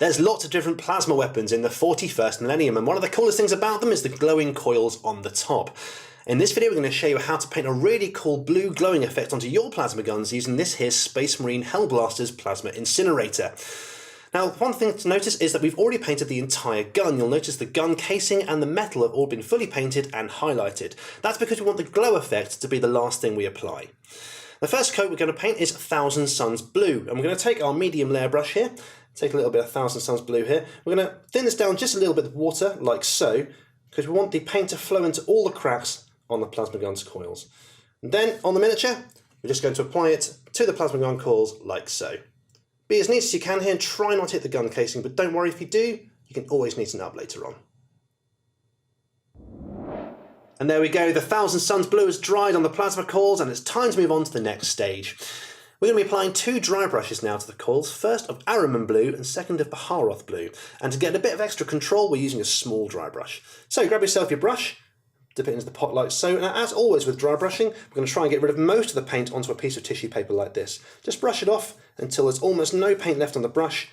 There's lots of different plasma weapons in the 41st millennium, and one of the coolest things about them is the glowing coils on the top. In this video we're going to show you how to paint a really cool blue glowing effect onto your plasma guns using this here Space Marine Hellblaster's plasma incinerator. Now, one thing to notice is that we've already painted the entire gun. You'll notice the gun casing and the metal have all been fully painted and highlighted. That's because we want the glow effect to be the last thing we apply. The first coat we're going to paint is Thousand Suns Blue, and we're going to take our medium layer brush here, take a little bit of Thousand Suns Blue here. We're going to thin this down just a little bit with water, like so, because we want the paint to flow into all the cracks on the plasma gun's coils. And then on the miniature, we're just going to apply it to the plasma gun coils, like so. Be as neat as you can here and try not to hit the gun casing, but don't worry if you do, you can always neaten it up later on. And there we go, the Thousand Suns Blue has dried on the plasma coils and it's time to move on to the next stage. We're going to be applying two dry brushes now to the coils, first of Ahriman Blue and second of Baharoth Blue. And to get a bit of extra control, we're using a small dry brush. So grab yourself your brush, dip it into the pot like so, and as always with dry brushing, we're going to try and get rid of most of the paint onto a piece of tissue paper like this. Just brush it off until there's almost no paint left on the brush.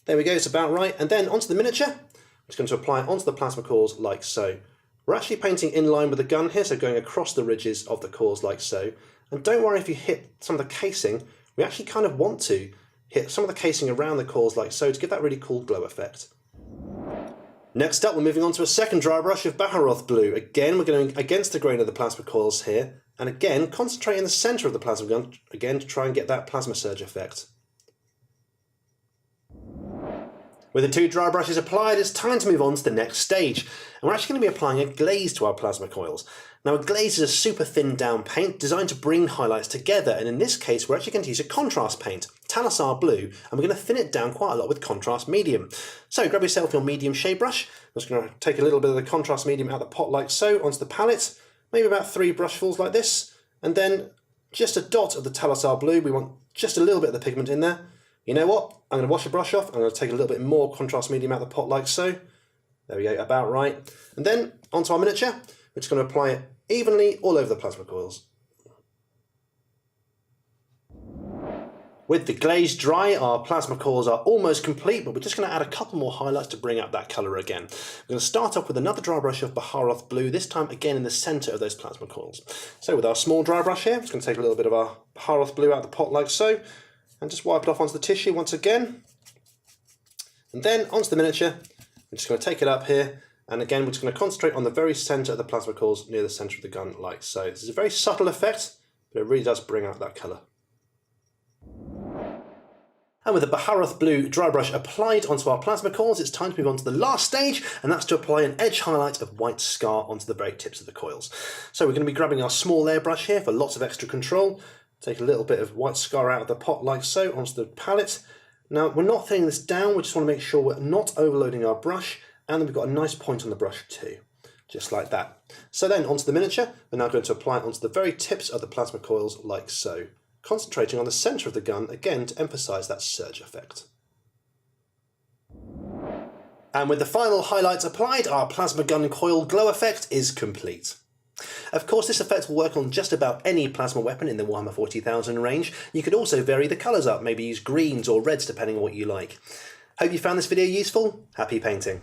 There we go, it's about right. And then onto the miniature, I'm just going to apply it onto the plasma coils like so. We're actually painting in line with the gun here, so going across the ridges of the coils like so. And don't worry if you hit some of the casing, we actually kind of want to hit some of the casing around the coils like so to give that really cool glow effect. Next up, we're moving on to a second dry brush of Baharoth Blue. Again, we're going against the grain of the plasma coils here, and again, concentrate in the centre of the plasma gun, again, to try and get that plasma surge effect. With the two dry brushes applied, it's time to move on to the next stage. And we're actually going to be applying a glaze to our plasma coils. Now, a glaze is a super thin down paint designed to bring highlights together, and in this case, we're actually going to use a contrast paint, Thalasar Blue, and we're going to thin it down quite a lot with contrast medium. So grab yourself your medium shade brush. I'm just going to take a little bit of the contrast medium out of the pot like so, onto the palette, maybe about 3 brushfuls like this, and then just a dot of the Thalasar Blue. We want just a little bit of the pigment in there. You know what? I'm going to wash the brush off. I'm going to take a little bit more contrast medium out of the pot like so. There we go, about right. And then onto our miniature, we're just going to apply it evenly all over the plasma coils. With the glaze dry, our plasma coils are almost complete, but we're just going to add a couple more highlights to bring out that colour again. We're going to start off with another dry brush of Baharoth Blue, this time again in the centre of those plasma coils. So with our small dry brush here, I'm just going to take a little bit of our Baharoth Blue out of the pot like so, and just wipe it off onto the tissue once again. And then onto the miniature, we're just going to take it up here, and again we're just going to concentrate on the very centre of the plasma coils near the centre of the gun like so. This is a very subtle effect, but it really does bring out that colour. And with the Baharoth Blue dry brush applied onto our plasma coils, it's time to move on to the last stage, and that's to apply an edge highlight of white scar onto the very tips of the coils. So we're going to be grabbing our small layer brush here for lots of extra control. Take a little bit of white scar out of the pot like so onto the palette. Now we're not thinning this down, we just want to make sure we're not overloading our brush, and then we've got a nice point on the brush too, just like that. So then onto the miniature, we're now going to apply it onto the very tips of the plasma coils like so, concentrating on the centre of the gun again to emphasise that surge effect. And with the final highlights applied, our plasma gun coil glow effect is complete. Of course, this effect will work on just about any plasma weapon in the Warhammer 40,000 range. You could also vary the colours up, maybe use greens or reds depending on what you like. Hope you found this video useful. Happy painting!